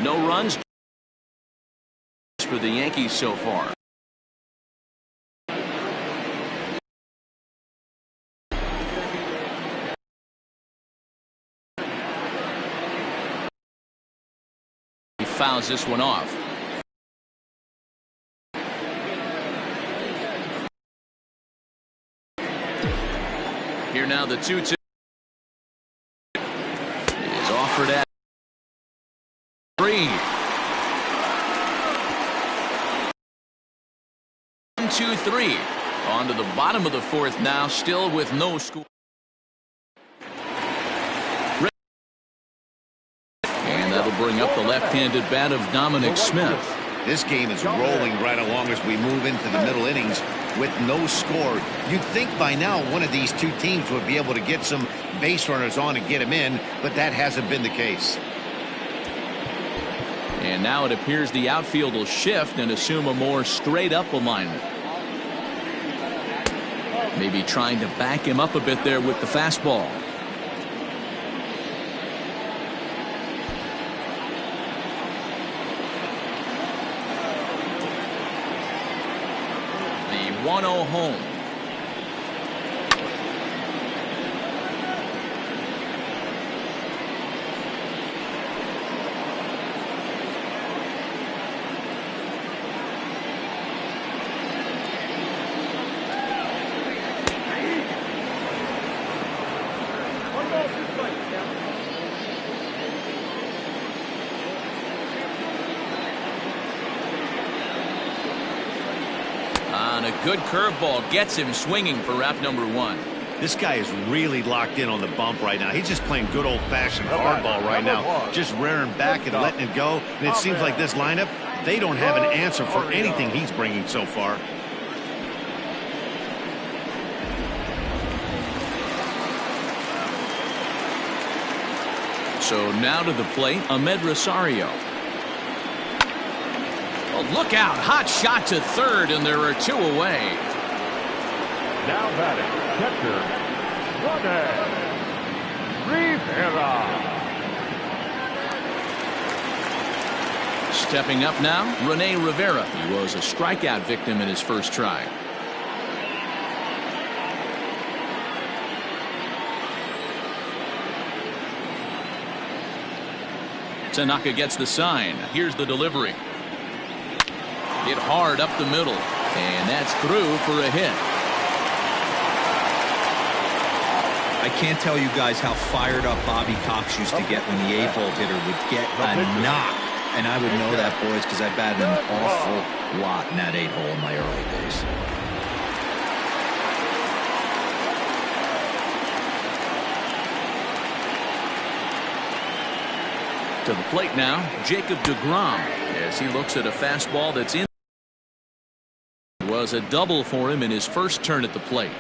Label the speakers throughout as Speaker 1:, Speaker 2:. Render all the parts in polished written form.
Speaker 1: No runs for the Yankees so far. He fouls this one off. Here now the 2-2 is offered at 3. 1-2-3 on to the bottom of the 4th now, still with no score. And that'll bring up the left-handed bat of Dominic Smith.
Speaker 2: This game is rolling right along as we move into the middle innings with no score. You'd think by now one of these two teams would be able to get some base runners on and get them in, but that hasn't been the case.
Speaker 1: And now it appears the outfield will shift and assume a more straight-up alignment. Maybe trying to back him up a bit there with the fastball. The 1-0 home. A good curveball gets him swinging for route number 1.
Speaker 2: This guy is really locked in on the bump right now. He's just playing good old-fashioned hardball right now, just rearing back and letting it go. And it seems like this lineup, they don't have an answer for anything he's bringing so far.
Speaker 1: So now to the plate, Ahmed Rosario. Oh, look out. Hot shot to third, and there are 2 away.
Speaker 3: Now batting, catcher, Rivera.
Speaker 1: Stepping up now, Rene Rivera. He was a strikeout victim in his first try. Tanaka gets the sign. Here's the delivery. Hit hard up the middle, and that's through for a hit.
Speaker 4: I can't tell you guys how fired up Bobby Cox used to get when the 8-hole hitter would get a knock. And I would know that, boys, because I batted an awful lot in that 8-hole in my early days.
Speaker 1: To the plate now, Jacob DeGrom, as he looks at a fastball that's in. It was a double for him in his first turn at the plate.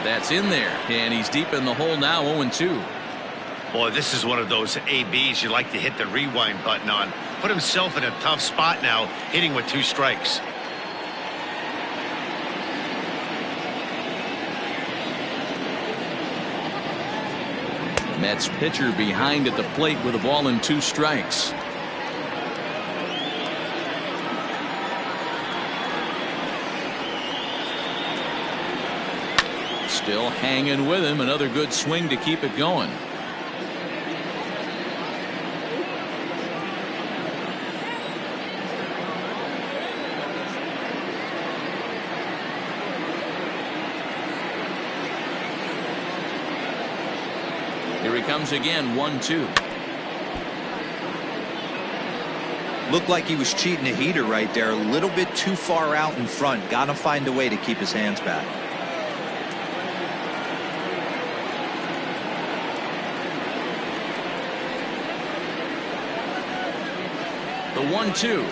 Speaker 1: That's in there, and he's deep in the hole now, 0-2.
Speaker 2: Boy, this is one of those ABs you like to hit the rewind button on. Put himself in a tough spot now, hitting with 2 strikes.
Speaker 1: Mets pitcher behind at the plate with a ball and 2 strikes. Still hanging with him. Another good swing to keep it going. Here he comes again, 1-2.
Speaker 4: Looked like he was cheating a heater right there. A little bit too far out in front. Got to find a way to keep his hands back.
Speaker 1: The 1-2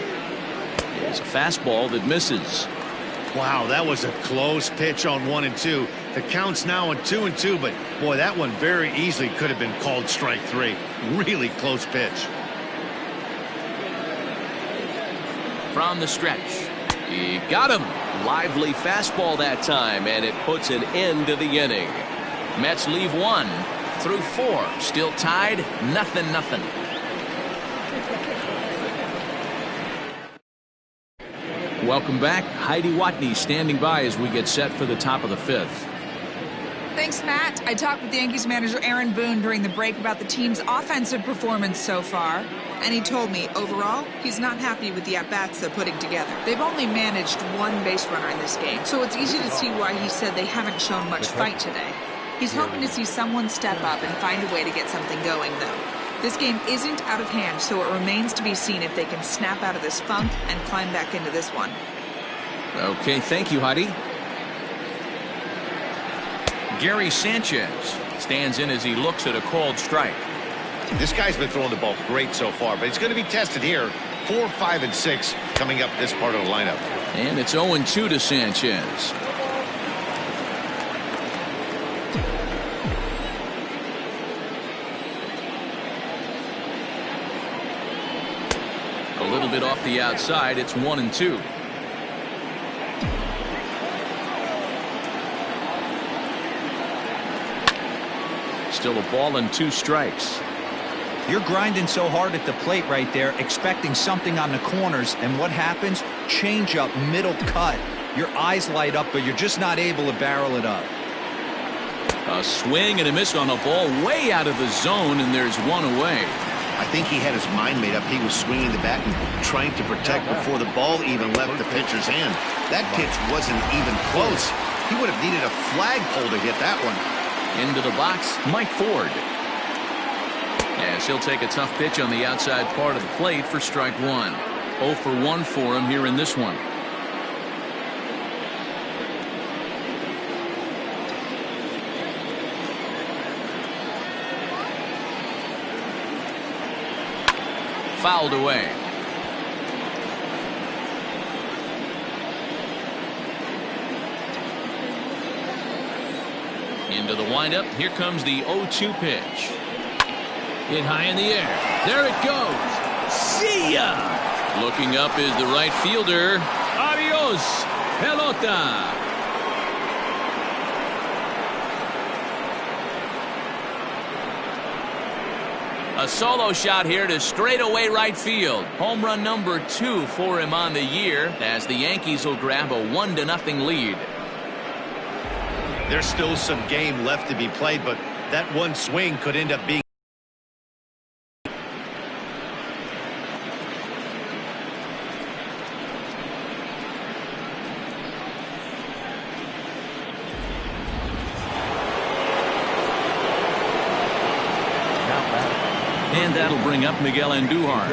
Speaker 1: is a fastball that misses.
Speaker 2: Wow, that was a close pitch on 1 and 2. The count's now on 2 and 2, but boy, that one very easily could have been called strike 3. Really close pitch.
Speaker 1: from the stretch. He got him. Lively fastball that time, and it puts an end to the inning. Mets leave 1 through 4. Still tied, 0-0. Welcome back. Heidi Watney standing by as we get set for the top of the 5th.
Speaker 5: Thanks, Matt. I talked with Yankees manager Aaron Boone during the break about the team's offensive performance so far, and he told me, overall, he's not happy with the at-bats they're putting together. They've only managed 1 base runner in this game, so it's easy to see why he said they haven't shown much fight today. He's hoping to see someone step up and find a way to get something going, though. This game isn't out of hand, so it remains to be seen if they can snap out of this funk and climb back into this one.
Speaker 1: Okay, thank you, Heidi. Gary Sanchez stands in as he looks at a called strike.
Speaker 2: This guy's been throwing the ball great so far, but he's going to be tested here. 4, 5, and 6 coming up this part of the lineup.
Speaker 1: And it's 0-2 to Sanchez. A little bit off the outside. It's 1-2. Still a ball and 2 strikes.
Speaker 4: You're grinding so hard at the plate right there, expecting something on the corners, and what happens? Change up, middle cut. Your eyes light up, but you're just not able to barrel it up.
Speaker 1: A swing and a miss on a ball way out of the zone, and there's 1 away.
Speaker 2: I think he had his mind made up. He was swinging the bat and trying to protect before the ball even left the pitcher's hand. That pitch wasn't even close. He would have needed a flagpole to hit that one.
Speaker 1: Into the box, Mike Ford. As he'll take a tough pitch on the outside part of the plate for strike 1. 0 for 1 for him here in this one. Fouled away. Into the windup. Here comes the 0-2 pitch. Hit high in the air. There it goes. See ya! Looking up is the right fielder. Adios, pelota. A solo shot here to straightaway right field. Home run number 2 for him on the year, as the Yankees will grab a 1-0 lead.
Speaker 2: There's still some game left to be played, but that one swing could end up being.
Speaker 1: And that'll bring up Miguel Andujar.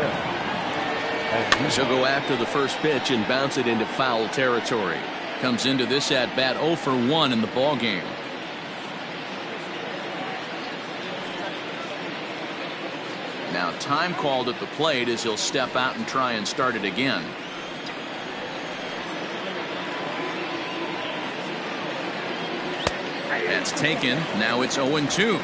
Speaker 1: She'll go after the first pitch and bounce it into foul territory. Comes into this at bat 0 for 1 in the ball game. Now time called at the plate as he'll step out and try and start it again. That's taken. Now it's 0-2.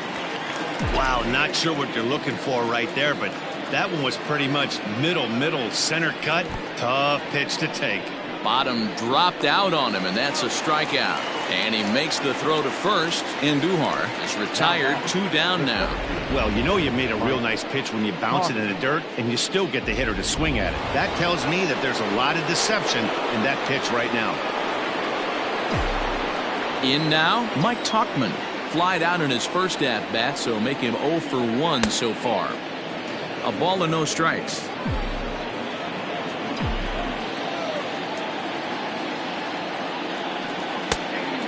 Speaker 2: Wow, not sure what you're looking for right there, but that one was pretty much middle center cut. Tough pitch to take.
Speaker 1: Bottom dropped out on him, and that's a strikeout. And he makes the throw to first. Andujar is retired, 2 down now.
Speaker 2: Well, you know you made a real nice pitch when you bounce it in the dirt, and you still get the hitter to swing at it. That tells me that there's a lot of deception in that pitch right now.
Speaker 1: In now, Mike Tauchman. Flied out in his first at-bat, so make him 0 for 1 so far. A ball and no strikes.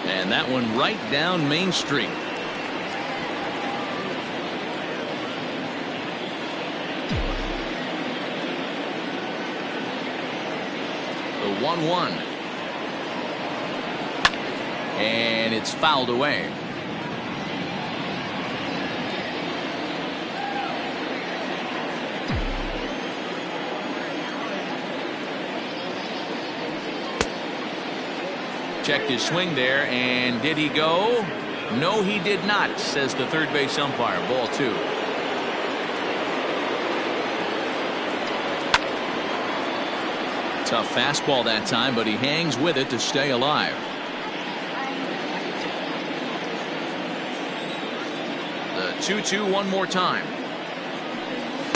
Speaker 1: And that one right down Main Street. The 1-1. And it's fouled away. Checked his swing there, and did he go? No, he did not, says the third base umpire. Ball 2. Tough fastball that time, but he hangs with it to stay alive. The 2-2 one more time.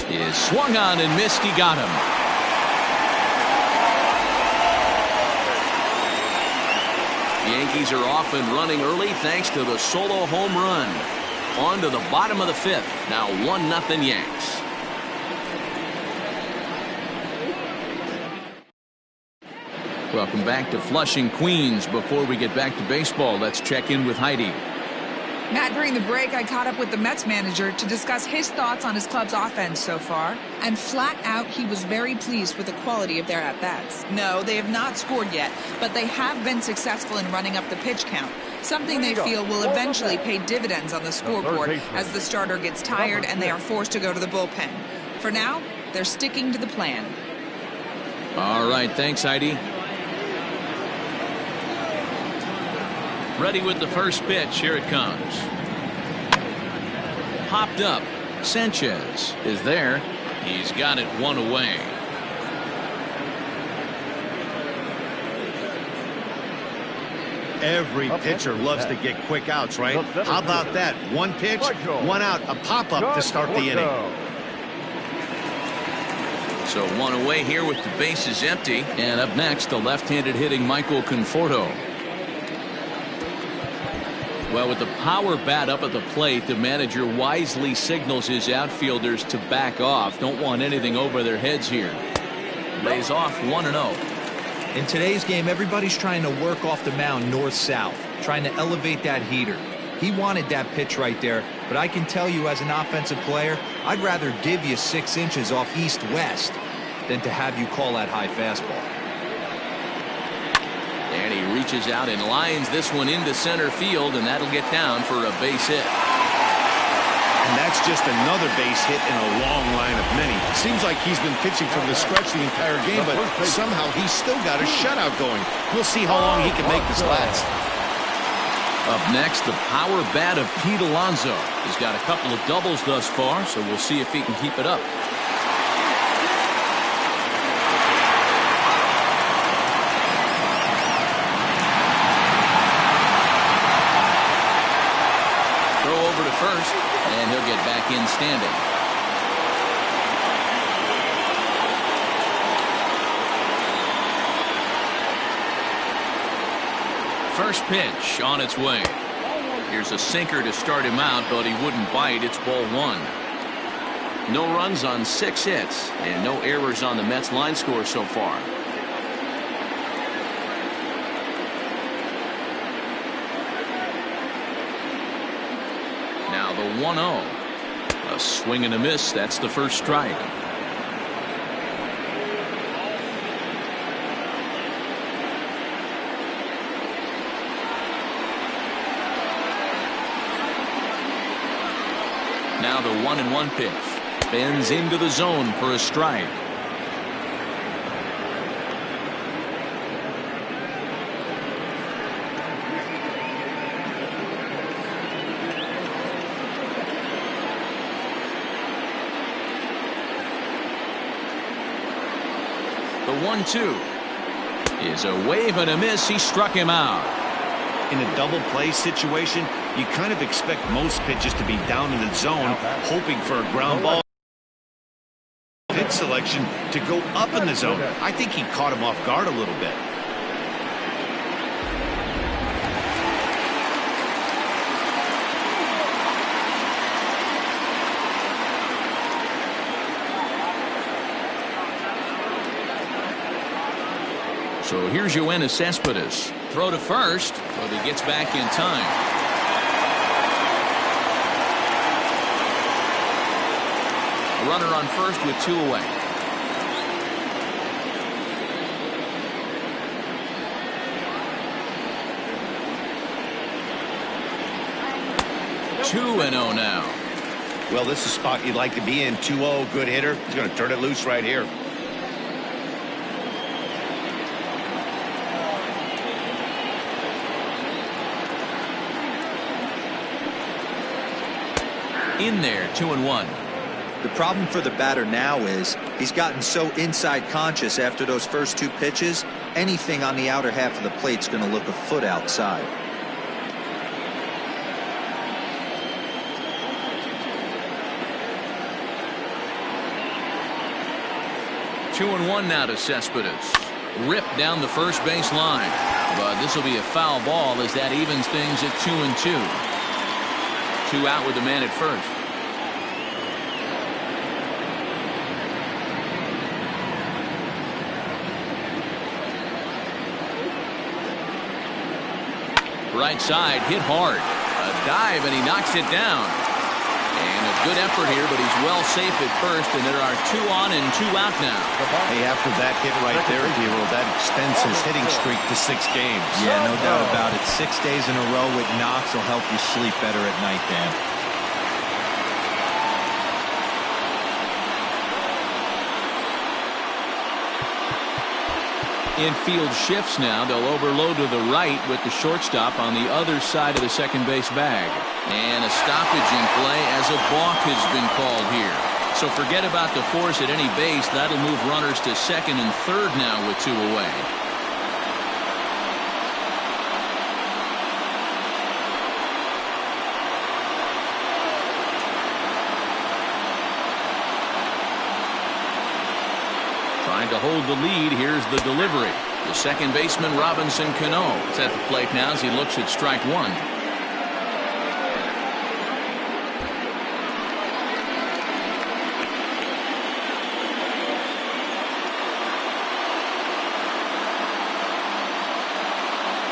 Speaker 1: Is swung on and missed. He got him. The Yankees are off and running early thanks to the solo home run. On to the bottom of the 5th. Now 1-0 Yanks. Welcome back to Flushing, Queens. Before we get back to baseball, let's check in with Heidi.
Speaker 5: Matt, during the break, I caught up with the Mets manager to discuss his thoughts on his club's offense so far. And flat out, he was very pleased with the quality of their at-bats. No, they have not scored yet, but they have been successful in running up the pitch count, something they feel will eventually pay dividends on the scoreboard as the starter gets tired and they are forced to go to the bullpen. For now, they're sticking to the plan.
Speaker 1: All right, thanks, Heidi. Ready with the first pitch. Here it comes. Popped up. Sanchez is there. He's got it one away.
Speaker 2: Every pitcher loves to get quick outs, right? How about that? One pitch, one out, a pop-up to start the inning.
Speaker 1: So one away here with the bases empty. And up next, the left-handed hitting Michael Conforto. Well, with the power bat up at the plate, the manager wisely signals his outfielders to back off. Don't want anything over their heads here. Lays off 1-0.
Speaker 4: In today's game, everybody's trying to work off the mound north-south, trying to elevate that heater. He wanted that pitch right there, but I can tell you as an offensive player, I'd rather give you 6 inches off east-west than to have you call that high fastball.
Speaker 1: And he reaches out and lines this one into center field, and that'll get down for a base hit.
Speaker 2: And that's just another base hit in a long line of many. Seems like he's been pitching from the stretch the entire game, but somehow he's still got a shutout going. We'll see how long he can make this last.
Speaker 1: Up next, the power bat of Pete Alonso. He's got a couple of doubles thus far, so we'll see if he can keep it up. First, and he'll get back in standing. First pitch on its way. Here's a sinker to start him out, but he wouldn't bite. It's ball 1. No runs on 6 hits, and no errors on the Mets line score so far. The 1-0. A swing and a miss. That's the first strike. Now the 1-1 pitch. Bends into the zone for a strike. The 1-2 is a wave and a miss. He struck him out.
Speaker 2: In a double play situation, you kind of expect most pitches to be down in the zone, hoping for a ground ball. Pitch selection to go up in the zone. I think he caught him off guard a little bit.
Speaker 1: So here's Yoenis Cespedes. Throw to first, but he gets back in time. A runner on first with 2 away. Two and 0 now.
Speaker 2: Well, this is a spot you'd like to be in. 2-0, good hitter. He's going to turn it loose right here.
Speaker 1: In there, 2-1.
Speaker 4: The problem for the batter now is He's gotten so inside conscious after those first 2 pitches. Anything on the outer half of the plate's going to look a foot outside.
Speaker 1: Two and one now to Cespedes. Ripped down the first base line. But this will be a foul ball as that evens things at 2 and 2. 2 out with the man at first. Right side, hit hard. A dive, and he knocks it down. And a good effort here, but he's well safe at first, and there are 2 on and 2 out now.
Speaker 2: Hey, after that hit right there, Hero, that extends his hitting streak to 6 games.
Speaker 4: Yeah, no doubt about it. 6 days in a row with knocks will help you sleep better at night, Dan.
Speaker 1: Infield shifts now. They'll overload to the right with the shortstop on the other side of the second base bag. And a stoppage in play as a balk has been called here. So forget about the force at any base. That'll move runners to second and third now with 2 away. Trying to hold the lead. Here's the delivery. The second baseman, Robinson Cano, is at the plate now as he looks at strike 1.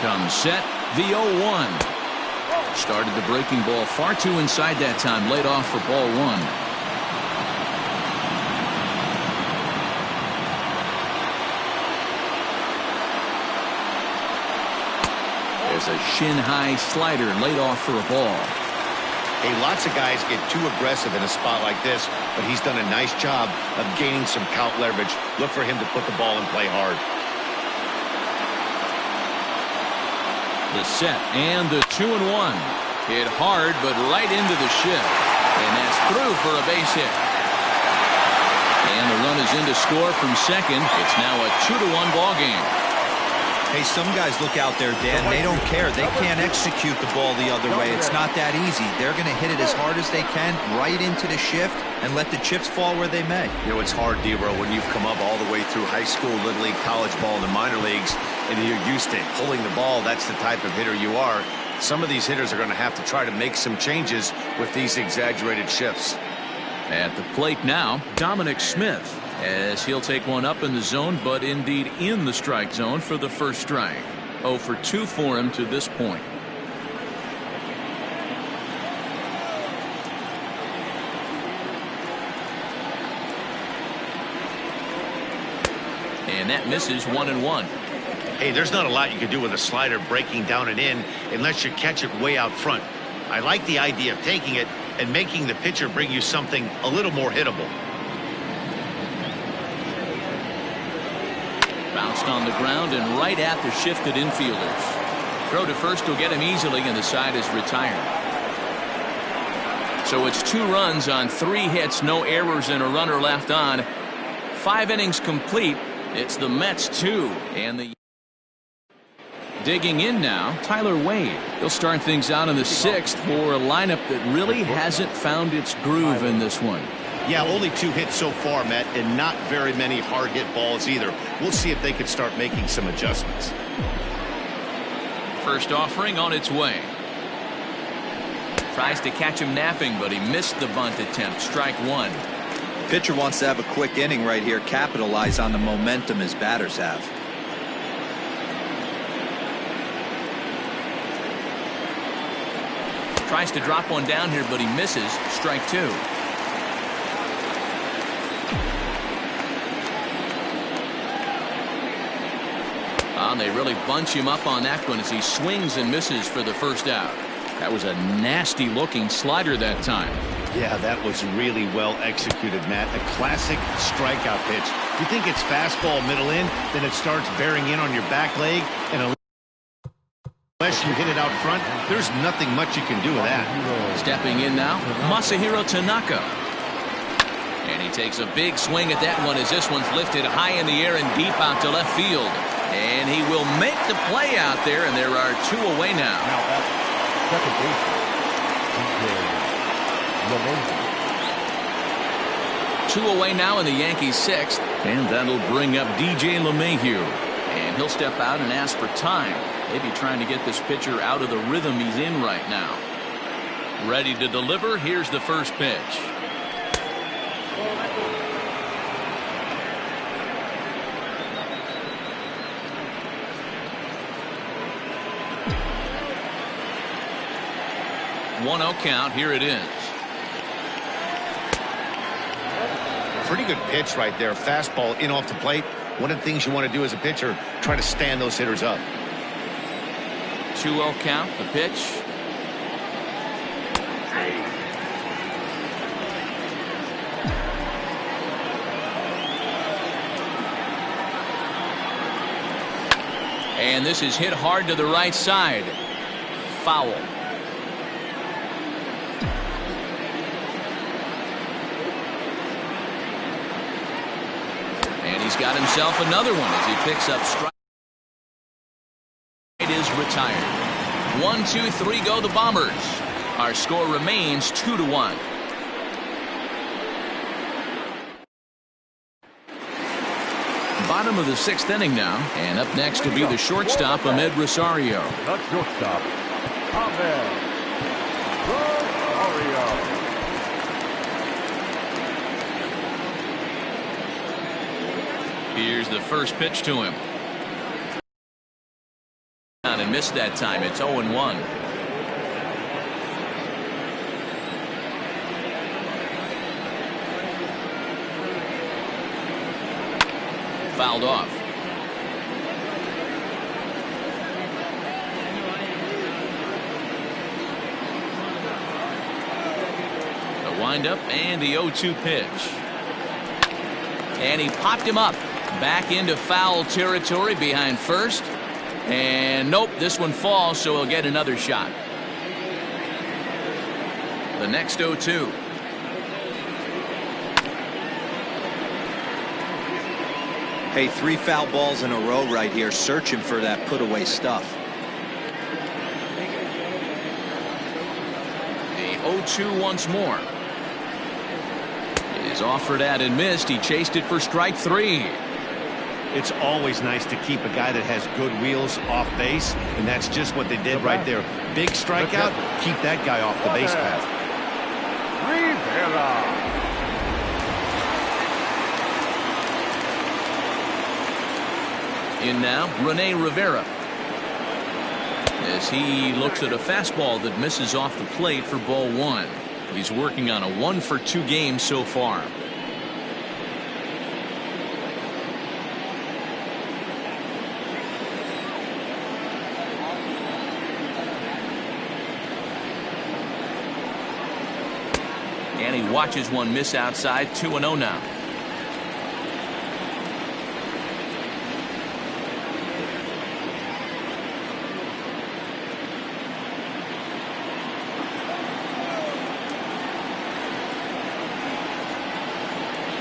Speaker 1: Comes set. The 0-1. Started the breaking ball far too inside that time. Laid off for ball 1. There's a shin-high slider laid off for a ball.
Speaker 2: Hey, lots of guys get too aggressive in a spot like this, but he's done a nice job of gaining some count leverage. Look for him to put the ball and play hard.
Speaker 1: The set and the 2-1. Hit hard, but right into the shift. And that's through for a base hit. And the run is in to score from second. It's now a 2-1 ball game.
Speaker 4: Hey, some guys look out there, Dan, they don't care. They can't execute the ball the other way. It's not that easy. They're going to hit it as hard as they can right into the shift and let the chips fall where they may.
Speaker 2: You know, it's hard, D-Bro, when you've come up all the way through high school, little league, college ball, and the minor leagues, and you're used to pulling the ball. That's the type of hitter you are. Some of these hitters are going to have to try to make some changes with these exaggerated shifts.
Speaker 1: At the plate now, Dominic Smith, as he'll take one up in the zone, but indeed in the strike zone for the first strike. 0 for 2 for him to this point. And that misses 1-1.
Speaker 2: Hey, there's not a lot you can do with a slider breaking down and in unless you catch it way out front. I like the idea of taking it and making the pitcher bring you something a little more hittable.
Speaker 1: Bounced on the ground and right at the shifted infielders. Throw to first will get him easily, and the side is retired. So it's 2 runs on 3 hits, no errors, and a runner left on. 5 innings complete. It's the Mets 2, and the digging in now, Tyler Wade. He'll start things out in the 6th for a lineup that really hasn't found its groove in this one.
Speaker 2: Yeah, only 2 hits so far, Matt, and not very many hard hit balls either. We'll see if they can start making some adjustments.
Speaker 1: First offering on its way. Tries to catch him napping, but he missed the bunt attempt. Strike 1.
Speaker 4: Pitcher wants to have a quick inning right here, capitalize on the momentum his batters have.
Speaker 1: Tries to drop one down here, but he misses. Strike 2. They really bunch him up on that one as he swings and misses for the first out. That was a nasty looking slider that time.
Speaker 2: Yeah, that was really well executed, Matt. A classic strikeout pitch. You think it's fastball middle in, then it starts bearing in on your back leg, and unless you hit it out front, there's nothing much you can do with that.
Speaker 1: Stepping in now, Masahiro Tanaka. And he takes a big swing at that one as this one's lifted high in the air and deep out to left field. And he will make the play out there, and there are 2 away now.
Speaker 3: Now that's second baseman, DJ LeMahieu.
Speaker 1: 2 away now in the Yankees' 6th. And that'll bring up DJ LeMahieu. And he'll step out and ask for time. Maybe trying to get this pitcher out of the rhythm he's in right now. Ready to deliver. Here's the first pitch. One 0 count. Here it is.
Speaker 2: Pretty good pitch right there. Fastball in off the plate. One of the things you want to do as a pitcher, try to stand those hitters up.
Speaker 1: 2-0 count. The pitch. And this is hit hard to the right side. Foul. And he's got himself another one as he picks up strike. It is retired. 1, 2, 3 go the Bombers. Our score remains 2-1. Bottom of the 6th inning now, and up next will be the shortstop, Ahmed Rosario.
Speaker 3: The shortstop, Ahmed Rosario.
Speaker 1: Here's the first pitch to him. And missed that time. It's 0-1. Fouled off. The windup and the 0-2 pitch. And he popped him up. Back into foul territory behind first. And nope, this one falls, so he'll get another shot. The next 0-2.
Speaker 4: Hey, 3 foul balls in a row right here, searching for that put away stuff.
Speaker 1: The 0-2 once more. Is offered at and missed. He chased it for strike 3.
Speaker 2: It's always nice to keep a guy that has good wheels off base, and that's just what they did right there. Big strikeout, keep that guy off the base path.
Speaker 3: Rivera.
Speaker 1: In now, Rene Rivera. As he looks at a fastball that misses off the plate for ball 1. He's working on a 1-for-2 game so far. And he watches one miss outside. 2-0 now.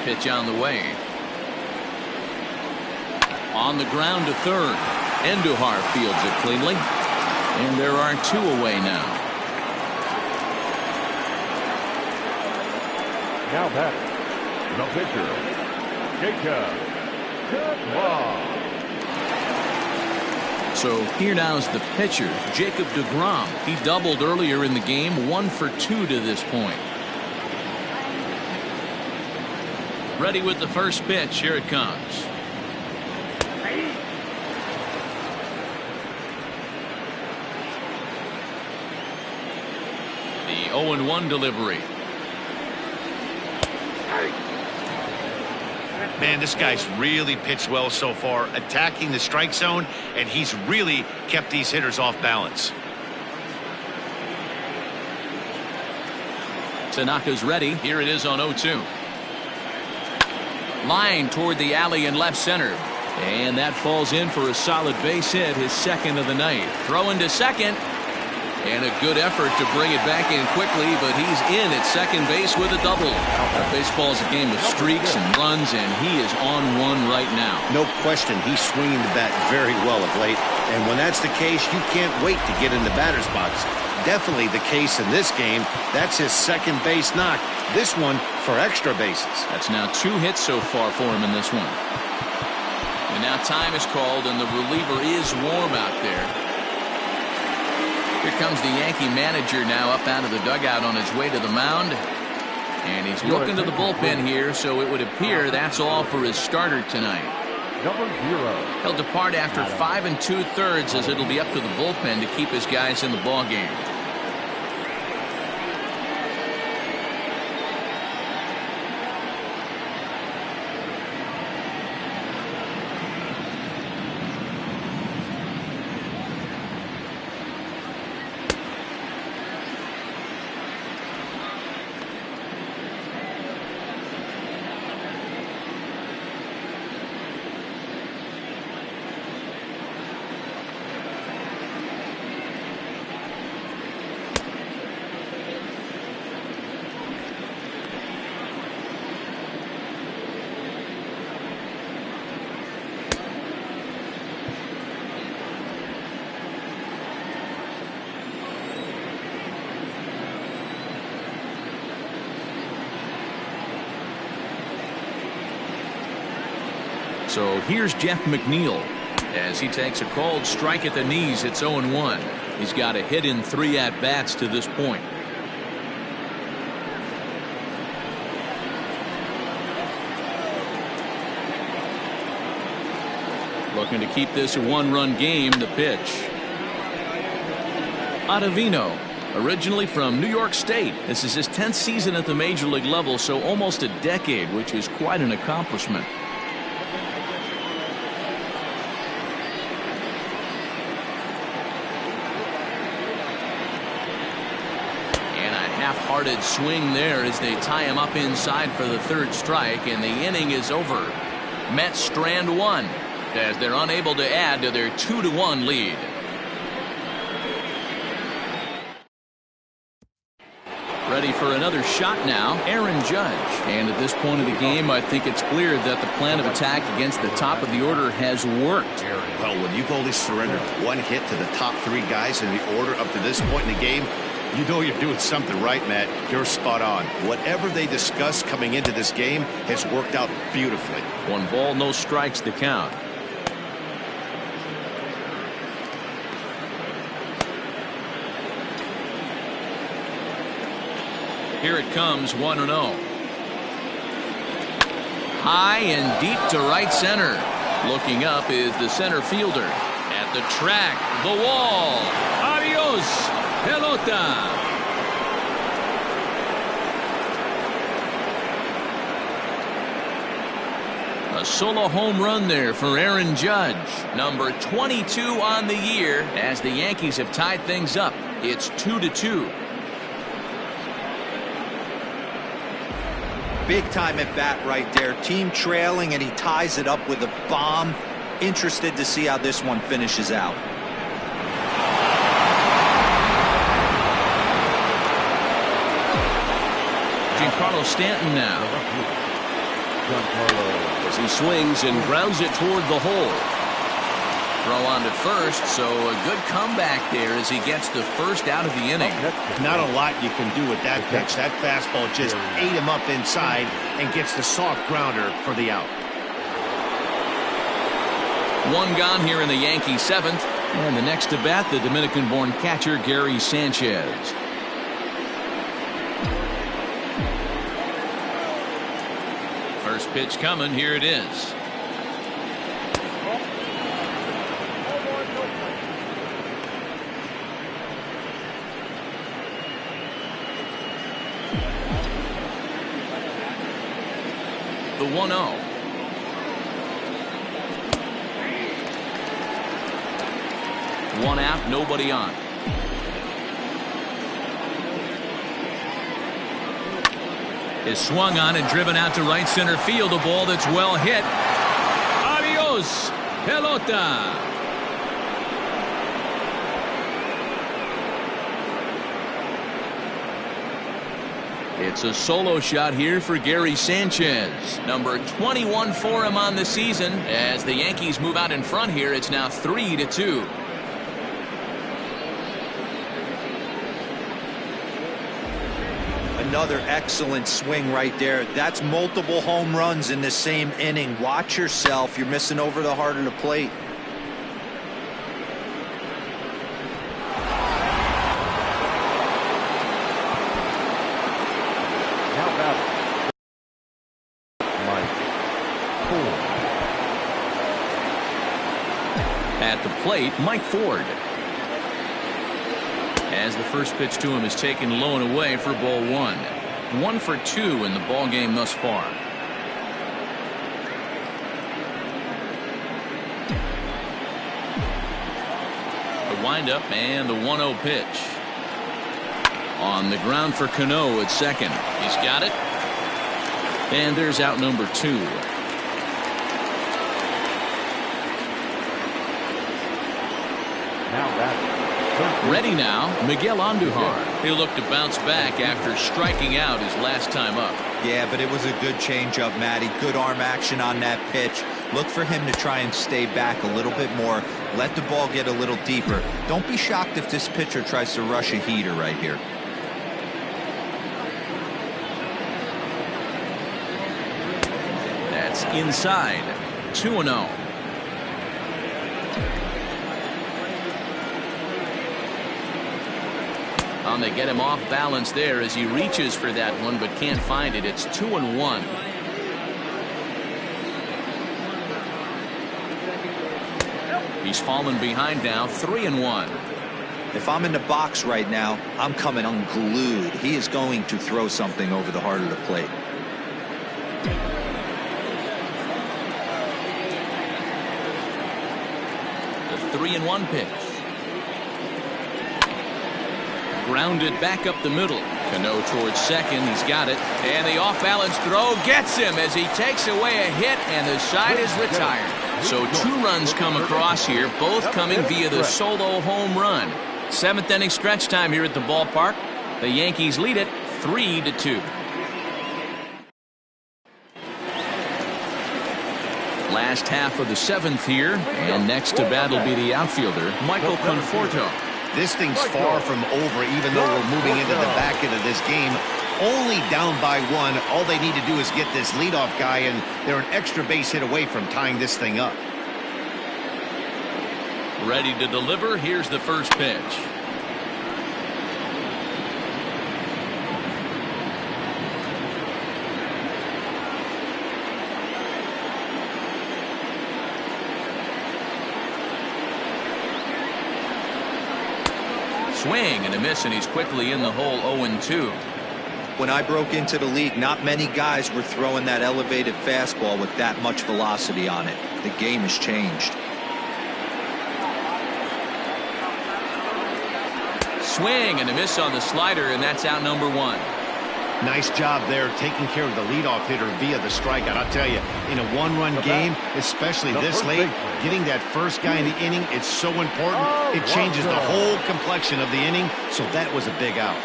Speaker 1: Pitch on the way. On the ground to third. Endujar fields it cleanly. And there are 2 away now.
Speaker 3: Now back, the pitcher, Jacob DeGrom.
Speaker 1: So here now is the pitcher, Jacob DeGrom. He doubled earlier in the game, 1 for 2 to this point. Ready with the first pitch. Here it comes. The 0-1 delivery.
Speaker 2: Man, this guy's really pitched well so far, attacking the strike zone, and he's really kept these hitters off balance.
Speaker 1: Tanaka's ready. Here it is on 0-2. Line toward the alley in left center. And that falls in for a solid base hit, his second of the night. Throwing to second. And a good effort to bring it back in quickly, but he's in at second base with a double. Baseball is a game of streaks and runs, and he is on one right now.
Speaker 2: No question, he's swinging the bat very well of late. And when that's the case, you can't wait to get in the batter's box. Definitely the case in this game. That's his second base knock. This one for extra bases.
Speaker 1: That's now 2 hits so far for him in this one. And now time is called, and the reliever is warm out there. Here comes the Yankee manager now up out of the dugout on his way to the mound. And he's looking to the bullpen here, so it would appear that's all for his starter tonight.
Speaker 3: Number 0.
Speaker 1: He'll depart after 5 2/3 as it'll be up to the bullpen to keep his guys in the ballgame. So here's Jeff McNeil as he takes a called strike at the knees. It's 0-1. He's got a hit in 3 at-bats to this point. Looking to keep this a 1-run game. The pitch. Ottavino, originally from New York State. This is his 10th season at the major league level, so almost a decade, which is quite an accomplishment. Half-hearted swing there as they tie him up inside for the 3rd strike, and the inning is over. Mets strand 1 as they're unable to add to their 2-1 lead. Ready for another shot now, Aaron Judge. And at this point of the game, I think it's clear that the plan of attack against the top of the order has worked.
Speaker 2: Well, when you've only surrendered 1 hit to the top 3 guys in the order up to this point in the game, you know you're doing something right, Matt. You're spot on. Whatever they discussed coming into this game has worked out beautifully.
Speaker 1: 1 ball, no strikes to count. Here it comes, 1-0. High and deep to right center. Looking up is the center fielder. At the track, the wall. Adios. Pelota. A solo home run there for Aaron Judge. Number 22 on the year as the Yankees have tied things up. It's 2-2.
Speaker 4: Big time at bat right there. Team trailing, and he ties it up with a bomb. Interested to see how this one finishes out.
Speaker 1: Giancarlo Stanton now as he swings and grounds it toward the hole. Throw on to first, so a good comeback there as he gets the first out of the inning.
Speaker 2: Not a lot you can do with that pitch. That fastball just ate him up inside and gets the soft grounder for the out.
Speaker 1: 1 gone here in the Yankee 7th, and the next to bat, the Dominican-born catcher Gary Sanchez. First pitch coming. Here it is. The 1-0. One out, nobody on. Is swung on and driven out to right center field. A ball that's well hit. Adios, pelota. It's a solo shot here for Gary Sanchez. Number 21 for him on the season. As the Yankees move out in front here, it's now 3-2.
Speaker 4: Another excellent swing right there. That's multiple home runs in the same inning. Watch yourself. You're missing over the heart of the plate.
Speaker 1: At the plate, Mike Ford. As the first pitch to him is taken low and away for ball 1. 1 for 2 in the ball game thus far. The windup and the 1-0 pitch. On the ground for Cano at second. He's got it. And there's out number 2. Ready now, Miguel Andujar. He'll look to bounce back after striking out his last time up.
Speaker 4: Yeah, but it was a good changeup, Matty. Good arm action on that pitch. Look for him to try and stay back a little bit more. Let the ball get a little deeper. Don't be shocked if this pitcher tries to rush a heater right here.
Speaker 1: That's inside. 2-0. They get him off balance there as he reaches for that one but can't find it. It's 2-1. He's fallen behind now. 3-1.
Speaker 4: If I'm in the box right now, I'm coming unglued. He is going to throw something over the heart of the plate.
Speaker 1: The 3-1 pitch. Grounded back up the middle. Cano towards second. He's got it. And the off-balance throw gets him as he takes away a hit, and the side is retired. So 2 runs come across here, both coming via the solo home run. 7th inning stretch time here at the ballpark. The Yankees lead it 3-2. Last half of the 7th here, and next to bat will be the outfielder, Michael Conforto.
Speaker 2: This thing's far from over, even though we're moving into the back end of this game. Only down by 1. All they need to do is get this leadoff guy, and they're an extra base hit away from tying this thing up.
Speaker 1: Ready to deliver. Here's the first pitch. Swing and a miss, and he's quickly in the hole. 0-2.
Speaker 4: When I broke into the league, not many guys were throwing that elevated fastball with that much velocity on it. The game has changed.
Speaker 1: Swing and a miss on the slider, and that's out number 1.
Speaker 2: Nice job there taking care of the leadoff hitter via the strikeout. I'll tell you, in a 1-run game, especially this late, getting that first guy in the inning, it's so important. It changes the whole complexion of the inning, so that was a big out.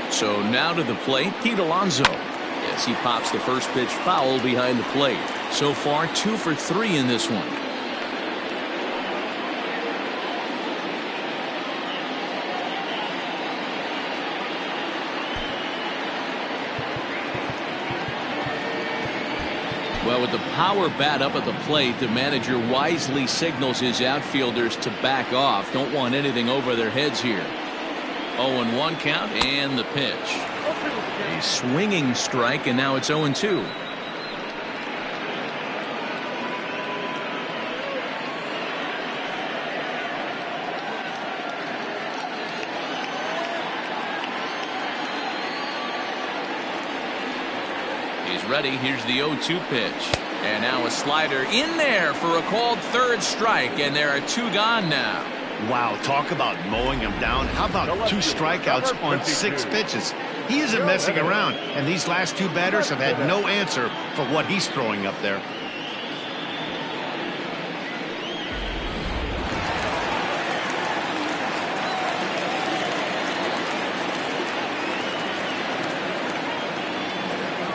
Speaker 1: So now to the plate, Pete Alonso. As he pops the first pitch foul behind the plate. So far 2 for 3 in this one. Well, with the power bat up at the plate, the manager wisely signals his outfielders to back off. Don't want anything over their heads here. 0-1 count, and the pitch. A swinging strike, and now it's 0-2. He's ready. Here's the 0-2 pitch. And now a slider in there for a called third strike, and there are 2 gone now.
Speaker 2: Wow, talk about mowing him down. How about 2 strikeouts on 6 pitches? He isn't messing around, and these last 2 batters have had no answer for what he's throwing up there.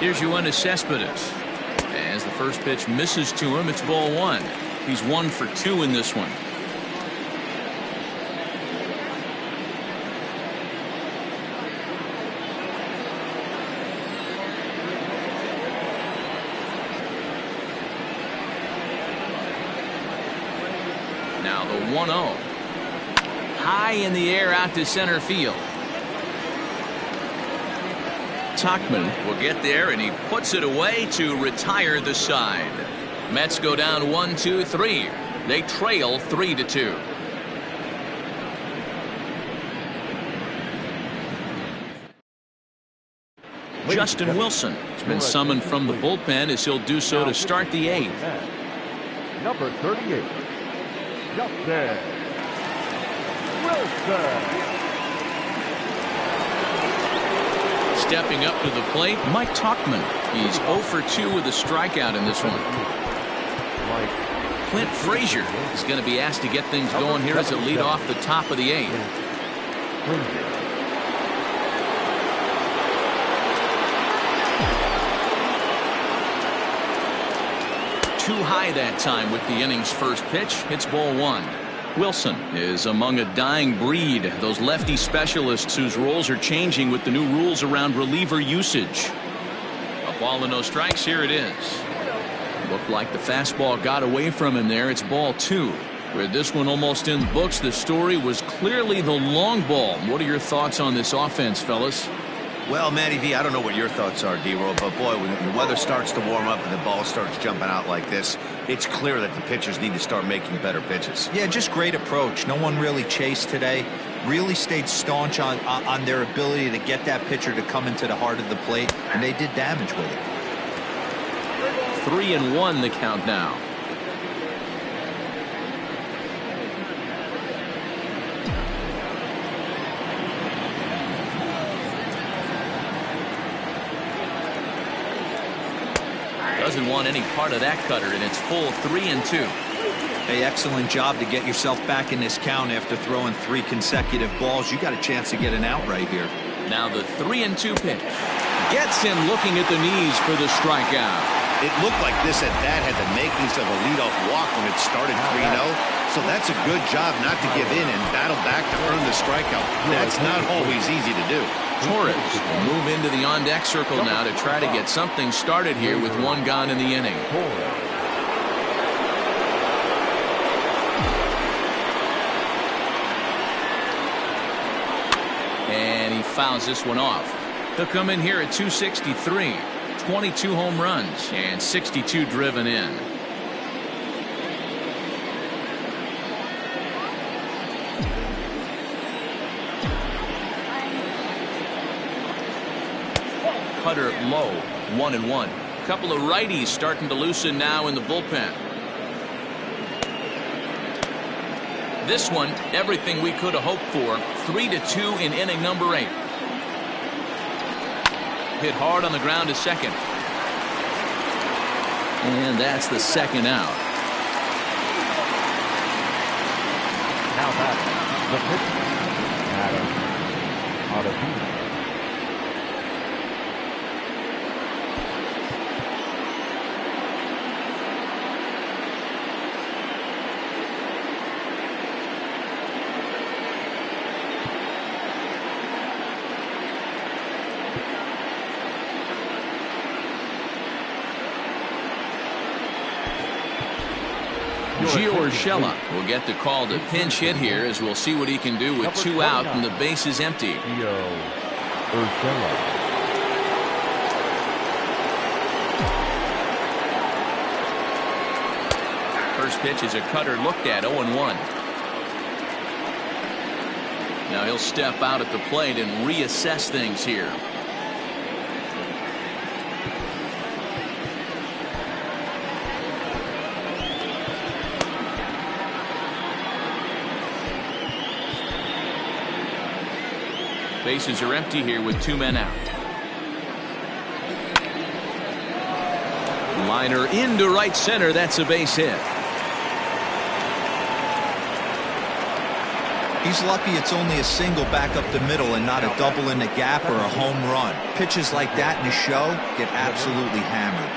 Speaker 1: Here's Yoenis Cespedes. As the first pitch misses to him, it's ball 1. He's 1 for 2 in this one. Now the 1-0. High in the air out to center field. Tauchman will get there, and he puts it away to retire the side. Mets go down 1-2-3. They trail 3-2. Justin Wilson has been summoned from the bullpen as he'll do so to start the 8th.
Speaker 3: Number 38, Justin Wilson.
Speaker 1: Stepping up to the plate, Mike Tauchman. He's 0 for 2 with a strikeout in this one. Clint Frazier is going to be asked to get things going here as a lead off the top of the 8th. Too high that time with the inning's first pitch. It's ball 1. Wilson is among a dying breed, those lefty specialists whose roles are changing with the new rules around reliever usage. A ball and no strikes. Here it is. Looked like the fastball got away from him there. It's ball 2. With this one almost in the books, the story was clearly the long ball. What are your thoughts on this offense, fellas?
Speaker 2: Well, Matty V, I don't know what your thoughts are, D-Roll, but boy, when the weather starts to warm up and the ball starts jumping out like this, it's clear that the pitchers need to start making better pitches.
Speaker 4: Yeah, just great approach. No one really chased today. Really stayed staunch on their ability to get that pitcher to come into the heart of the plate, and they did damage with it.
Speaker 1: 3-1 the count now. Doesn't want any part of that cutter, and it's full 3-2.
Speaker 4: Hey, excellent job to get yourself back in this count after throwing 3 consecutive balls. You got a chance to get an out right here.
Speaker 1: Now the 3-2 pitch. Gets him looking at the knees for the strikeout.
Speaker 2: It looked like this at bat had the makings of a leadoff walk when it started 3-0. So that's a good job not to give in and battle back to earn the strikeout. That's not always easy to do.
Speaker 1: Torres will move into the on-deck circle now to try to get something started here with 1 gone in the inning. And he fouls this one off. He'll come in here at 263. 22 home runs and 62 driven in. Cutter low, 1-1. Couple of righties starting to loosen now in the bullpen. This one, everything we could have hoped for. 3-2 in inning number 8. Hit hard on the ground to second. And that's the second out.
Speaker 3: Now back, the pitcher, Adam Ottavino.
Speaker 1: Gio Urshela will get the call to pinch hit here, as we'll see what he can do with 2 out and the base is empty.
Speaker 3: Gio Urshela.
Speaker 1: First pitch is a cutter looked at, 0-1. Now he'll step out at the plate and reassess things here. Bases are empty here with 2 men out. Liner into right center. That's a base hit.
Speaker 4: He's lucky it's only a single back up the middle and not a double in the gap or a home run. Pitches like that in the show get absolutely hammered.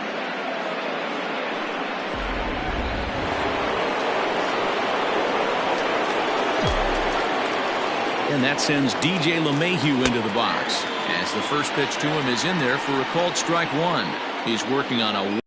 Speaker 1: And that sends DJ LeMahieu into the box, as the first pitch to him is in there for a called strike 1. He's working on a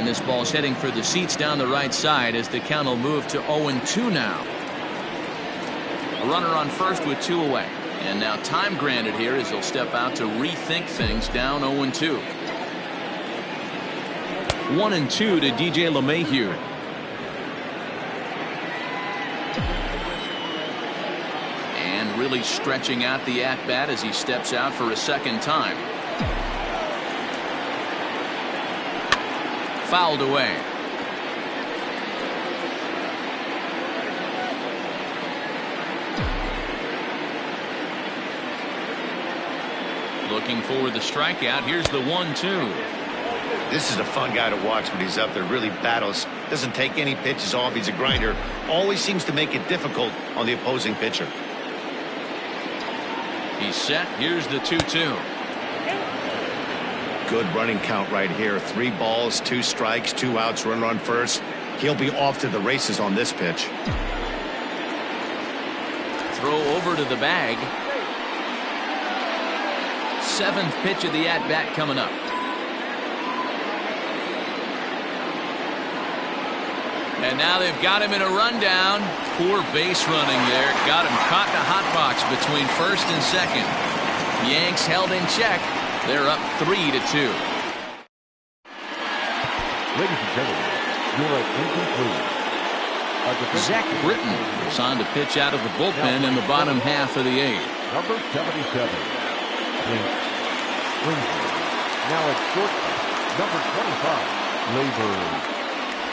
Speaker 1: this ball's heading for the seats down the right side as the count will move to 0-2 now. A runner on first with 2 away. And now time granted here as he'll step out to rethink things down 0-2. 1-2 to DJ LeMahieu. And really stretching out the at-bat as he steps out for a second time. Fouled away. Looking for the strikeout. Here's the 1-2.
Speaker 2: This is a fun guy to watch when he's up there. Really battles. Doesn't take any pitches off. He's a grinder. Always seems to make it difficult on the opposing pitcher.
Speaker 1: He's set. Here's the 2-2.
Speaker 2: Good running count right here. 3 balls, 2 strikes, 2 outs, runner on first. He'll be off to the races on this pitch.
Speaker 1: Throw over to the bag. 7th pitch of the at-bat coming up. And now they've got him in a rundown. Poor base running there. Got him caught in a hot box between first and second. Yanks held in check. They're up 3-2.
Speaker 3: Ladies and gentlemen, you're at incomplete.
Speaker 1: Zach Britton is on to pitch out of the bullpen in the bottom half of the 8th.
Speaker 3: Number 77. Now at shortstop, number 25, Labor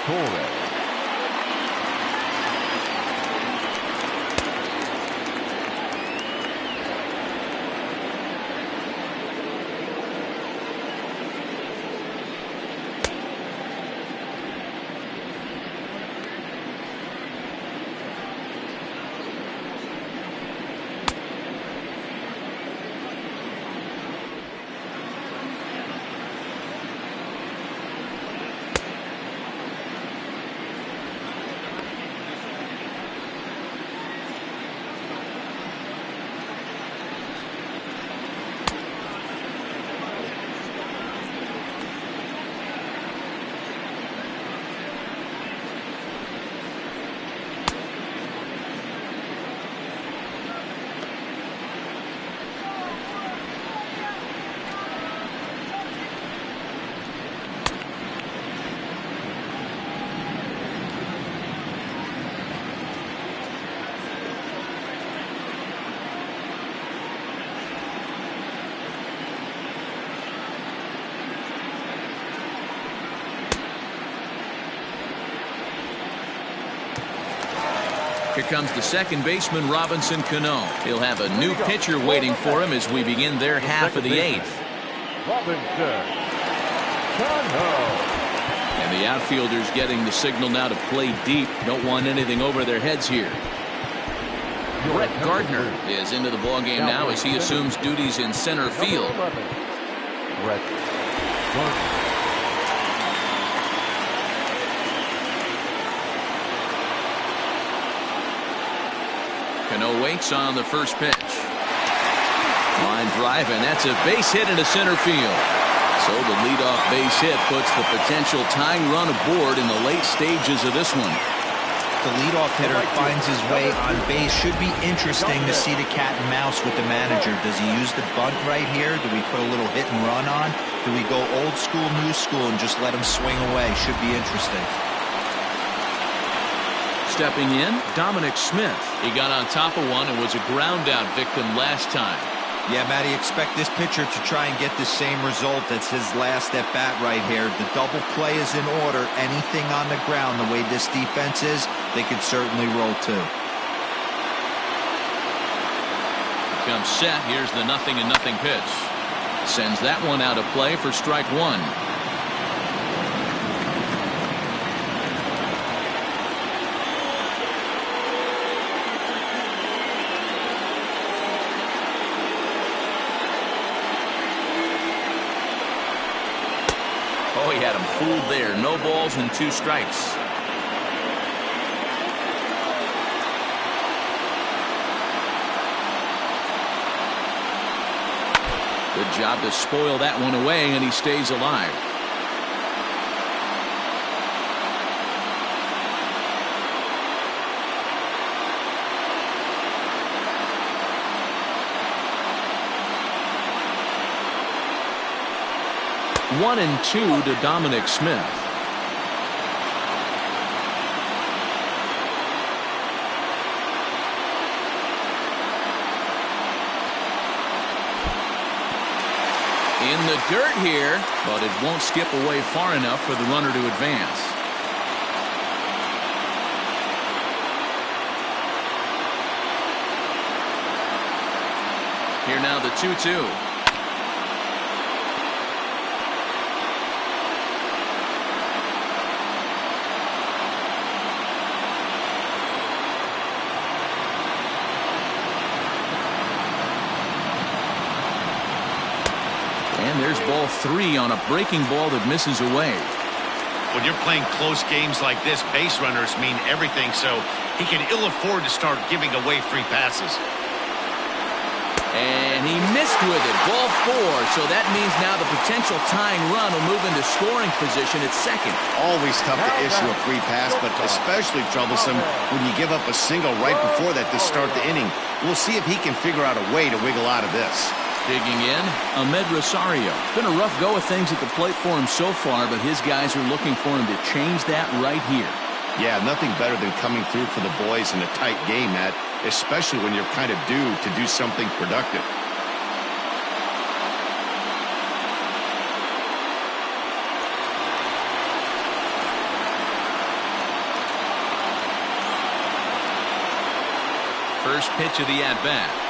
Speaker 3: Torres.
Speaker 1: Here comes the second baseman, Robinson Cano. He'll have a new pitcher waiting for him as we begin their half of the 8th.
Speaker 3: Robinson Cano.
Speaker 1: And the outfielders getting the signal now to play deep. Don't want anything over their heads here. Brett Gardner is into the ballgame now as he assumes duties in center field.
Speaker 3: Brett Gardner.
Speaker 1: Cano waits on the first pitch. Line drive, and that's a base hit into center field. So the leadoff base hit puts the potential tying run aboard in the late stages of this one.
Speaker 4: The leadoff hitter finds his way on base. Should be interesting to see the cat and mouse with the manager. Does he use the bunt right here? Do we put a little hit and run on? Do we go old school, new school, and just let him swing away? Should be interesting.
Speaker 1: Stepping in, Dominic Smith. He got on top of one and was a ground out victim last time.
Speaker 4: Yeah, Matty, expect this pitcher to try and get the same result. That's his last at bat right here. The double play is in order. Anything on the ground, the way this defense is, they could certainly roll too.
Speaker 1: Comes set. Here's the 0-0 pitch. Sends that one out of play for strike one. Oh, he had him fooled there. No balls and 2 strikes. Good job to spoil that one away, and he stays alive. One and 2 to Dominic Smith. In the dirt here, but it won't skip away far enough for the runner to advance. Here now the 2-2. And there's ball 3 on a breaking ball that misses away.
Speaker 2: When you're playing close games like this, base runners mean everything, so he can ill afford to start giving away free passes.
Speaker 1: And he missed with it. Ball 4. So that means now the potential tying run will move into scoring position at second.
Speaker 2: Always tough to issue a free pass, but especially troublesome when you give up a single right before that to start the inning. We'll see if he can figure out a way to wiggle out of this.
Speaker 1: Digging in, Ahmed Rosario. It's been a rough go of things at the plate for him so far, but his guys are looking for him to change that right here.
Speaker 2: Yeah, nothing better than coming through for the boys in a tight game, Matt, especially when you're kind of due to do something productive.
Speaker 1: First pitch of the at-bat.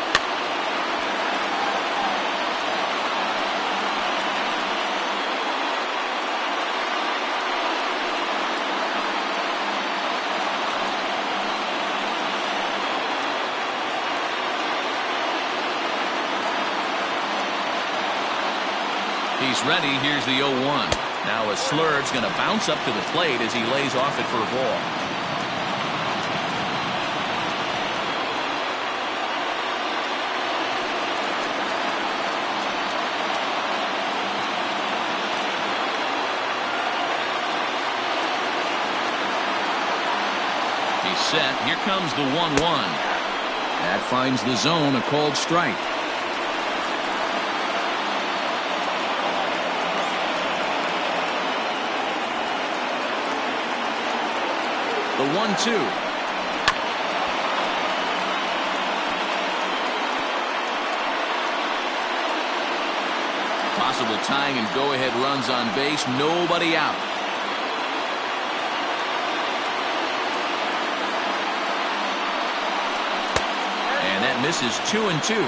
Speaker 1: He's ready. Here's the 0-1. Now a slurve's going to bounce up to the plate as he lays off it for a ball. He's set. Here comes the 1-1. That finds the zone, a called strike. The 1-2. Possible tying and go-ahead runs on base. Nobody out. And that misses 2-2.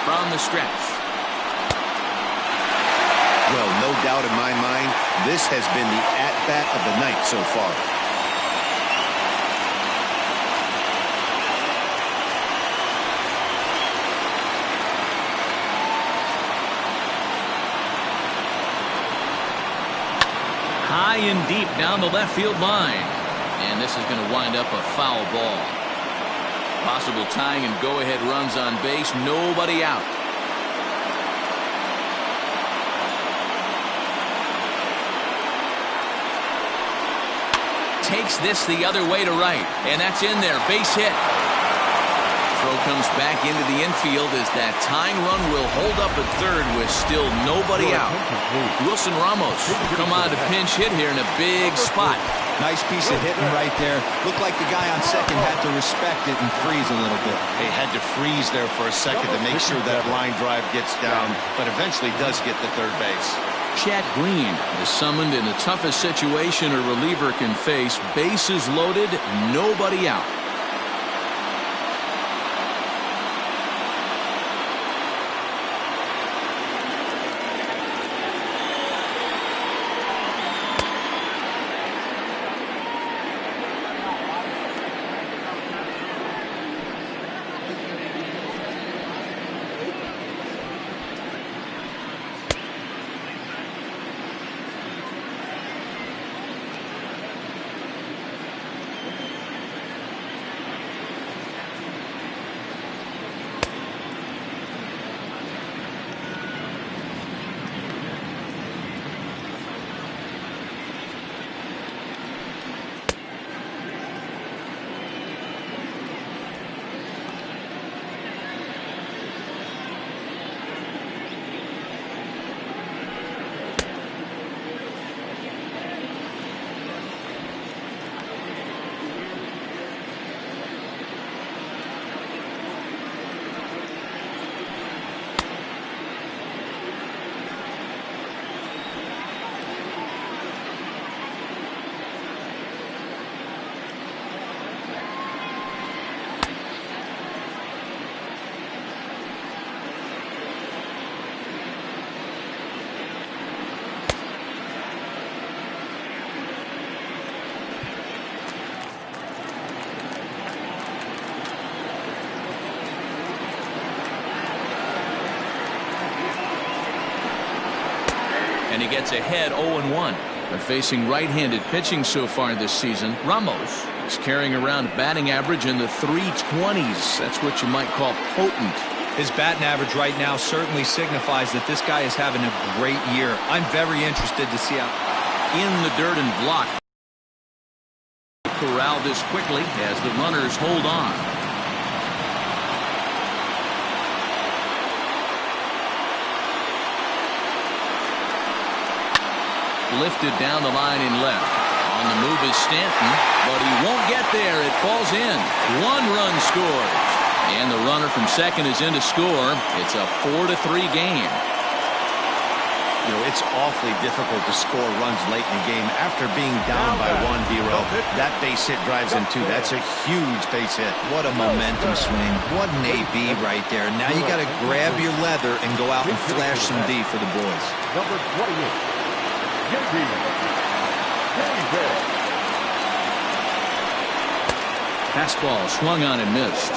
Speaker 1: From the stretch.
Speaker 2: Well, no doubt in my mind, this has been the at-bat of the night so far.
Speaker 1: High and deep down the left field line. And this is going to wind up a foul ball. Possible tying and go-ahead runs on base. Nobody out. Takes this the other way to right. And that's in there. Base hit. Throw throw comes back into the infield as that tying run will hold up at third with still nobody out. Wilson Ramos will come on to pinch hit here in a big spot.
Speaker 4: Nice piece of hitting right there. Looked like the guy on second had to respect it and freeze a little bit.
Speaker 2: He had to freeze there for a second to make sure that line drive gets down, but eventually does get to third base.
Speaker 1: Chad Green is summoned in the toughest situation a reliever can face. Bases loaded, nobody out. And he gets ahead 0-1. They're facing right-handed pitching so far this season. Ramos is carrying around batting average in the 320s. That's what you might call potent.
Speaker 4: His batting average right now certainly signifies that this guy is having a great year. I'm very interested to see how.
Speaker 1: In the dirt and block. Corral this quickly as the runners hold on. Lifted down the line in left. On the move is Stanton, but he won't get there. It falls in. 1 run scores. And the runner from second is in to score. It's a 4-3 game.
Speaker 2: You know, it's awfully difficult to score runs late in the game after being down by 1, Hero. That base hit drives in 2. That's a huge base hit.
Speaker 4: What a momentum swing. What an AB right there. Now you got to grab your leather and go out and flash some D for the boys.
Speaker 3: Number 28.
Speaker 1: Fastball swung on and missed.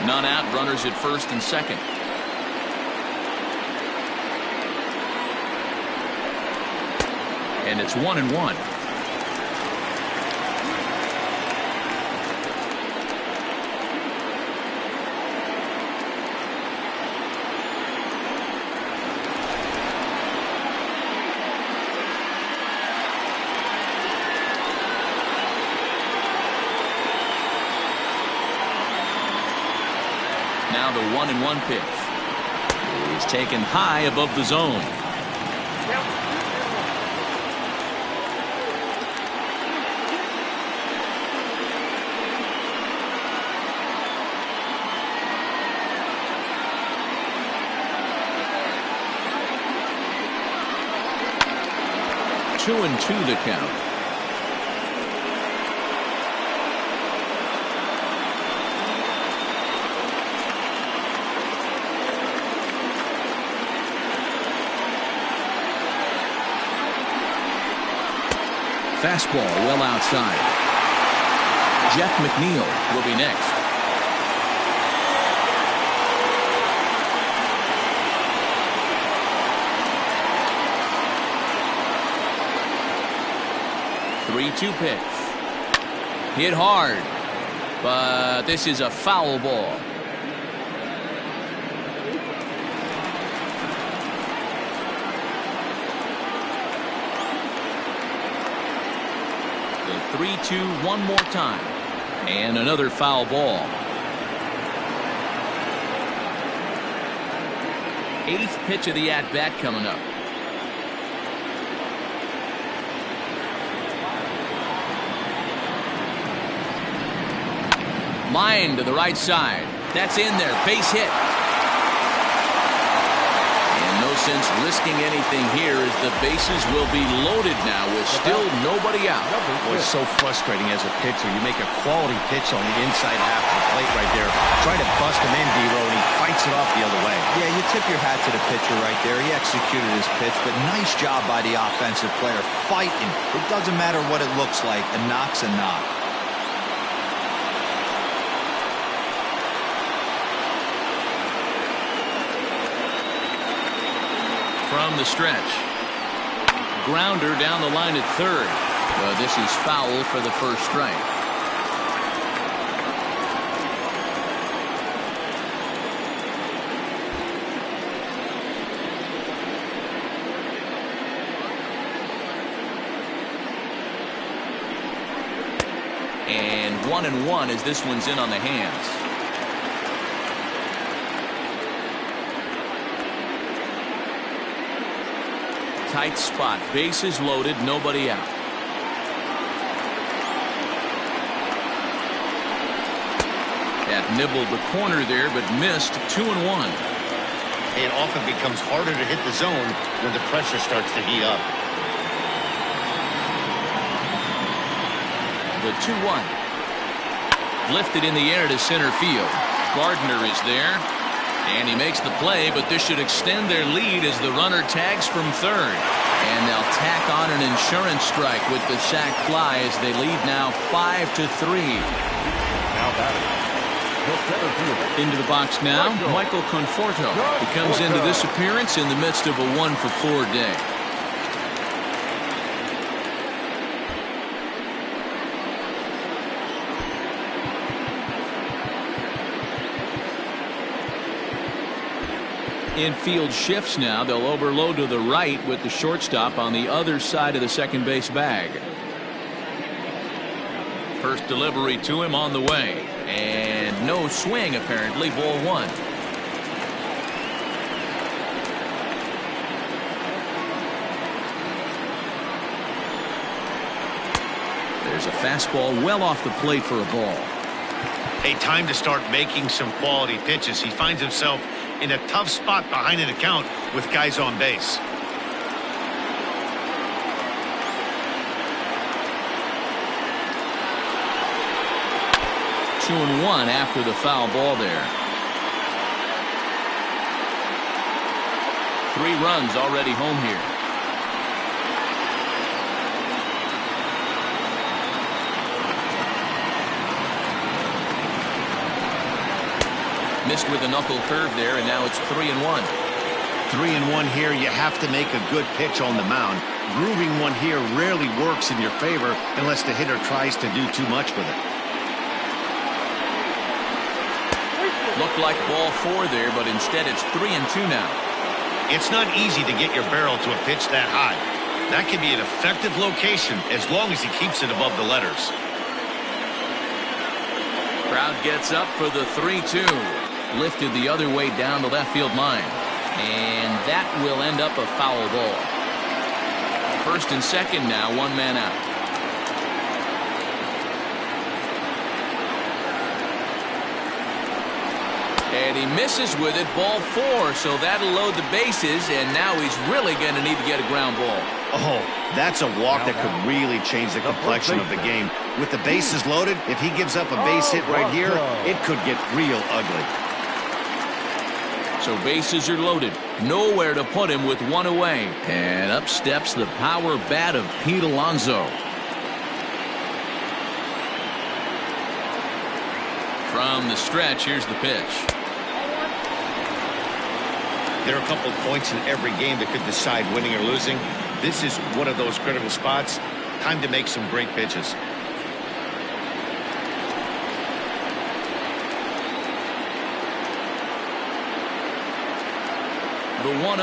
Speaker 1: None out, runners at first and second. And it's 1-1. Now the 1-1 pitch is taken high above the zone. Two and 2 the count. Fastball well outside. Jeff McNeil will be next. Three-two pitch. Hit hard, but this is a foul ball. 3-2 one more time. And another foul ball. 8th pitch of the at-bat coming up. Line to the right side. That's in there. Base hit. And no sense risking anything here as the bases will be loaded now with still nobody out.
Speaker 2: Boy, it's so frustrating as a pitcher. You make a quality pitch on the inside half of the plate right there. Try to bust him in, D-Row, and he fights it off the other way.
Speaker 4: Yeah, you tip your hat to the pitcher right there. He executed his pitch, but nice job by the offensive player fighting. It doesn't matter what it looks like. A knock's a knock.
Speaker 1: From the stretch. Grounder down the line at third. This is foul for the first strike. And 1-1 as this one's in on the hands. Tight spot. Bases loaded. Nobody out. That nibbled the corner there, but missed. 2-1.
Speaker 2: It often becomes harder to hit the zone when the pressure starts to heat up.
Speaker 1: The 2-1. Lifted in the air to center field. Gardner is there. And he makes the play, but this should extend their lead as the runner tags from third. And they'll tack on an insurance strike with the sac fly as they lead now 5-3.
Speaker 3: Now batting.
Speaker 1: Into the box now, Michael Conforto. He comes into this appearance in the midst of a 1-for-4 day. Infield shifts now. They'll overload to the right with the shortstop on the other side of the second base bag. First delivery to him on the way. And no swing apparently. Ball 1. There's a fastball well off the plate for a ball.
Speaker 2: A time to start making some quality pitches. He finds himself in a tough spot behind an account with guys on base.
Speaker 1: Two and one after the foul ball there. 3 runs already home here. Missed with a knuckle curve there, and now it's 3-1.
Speaker 2: 3-1 here. You have to make a good pitch on the mound. Grooving one here rarely works in your favor unless the hitter tries to do too much with it.
Speaker 1: Looked like ball 4 there, but instead it's 3-2 now.
Speaker 2: It's not easy to get your barrel to a pitch that high. That can be an effective location as long as he keeps it above the letters.
Speaker 1: Crowd gets up for the 3-2. Lifted the other way down the left field line. And that will end up a foul ball. First and second now, 1 man out. And he misses with it, ball 4, so that'll load the bases, and now he's really going to need to get a ground ball.
Speaker 2: Oh, that's a walk that could really change the complexion of the game. With the bases loaded, if he gives up a base hit right here, it could get real ugly.
Speaker 1: So bases are loaded. Nowhere to put him with 1 away. And up steps the power bat of Pete Alonso. From the stretch, here's the pitch.
Speaker 2: There are a couple of points in every game that could decide winning or losing. This is one of those critical spots. Time to make some great pitches.
Speaker 1: The 1-0.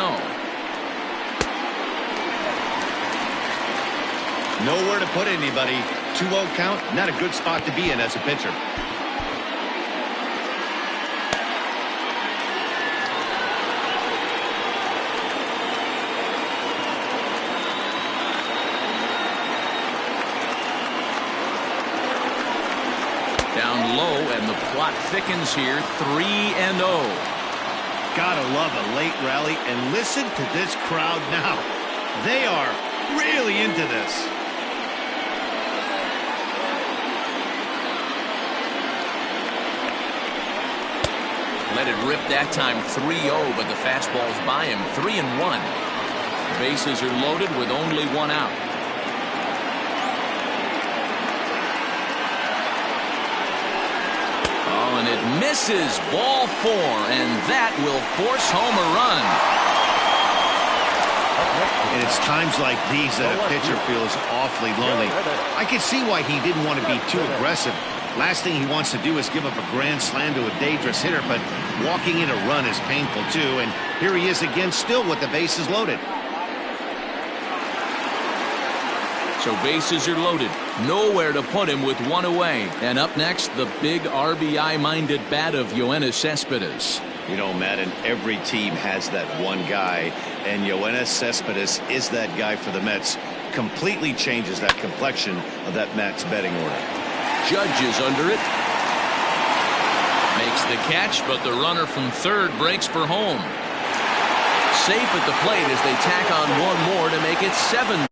Speaker 2: Nowhere to put anybody. 2-0 count, not a good spot to be in as a pitcher.
Speaker 1: Down low, and the plot thickens here. 3-0.
Speaker 2: Gotta love a late rally, and listen to this crowd now. They are really into this.
Speaker 1: Let it rip that time. 3-0, but the fastball's by him. 3-1. Bases are loaded with only one out. And it misses. Ball 4, and that will force home a run.
Speaker 2: And it's times like these that a pitcher feels awfully lonely. I can see why he didn't want to be too aggressive. Last thing he wants to do is give up a grand slam to a dangerous hitter, but walking in a run is painful too. And here he is again, still with the bases loaded.
Speaker 1: So bases are loaded. Nowhere to put him with one away. And up next, the big RBI-minded bat of Yoenis Cespedes.
Speaker 2: You know, Matt, and every team has that one guy, and Yoenis Cespedes is that guy for the Mets. Completely changes that complexion of that Mets betting order.
Speaker 1: Judge is under it. Makes the catch, but the runner from third breaks for home. Safe at the plate as they tack on one more to make it 7.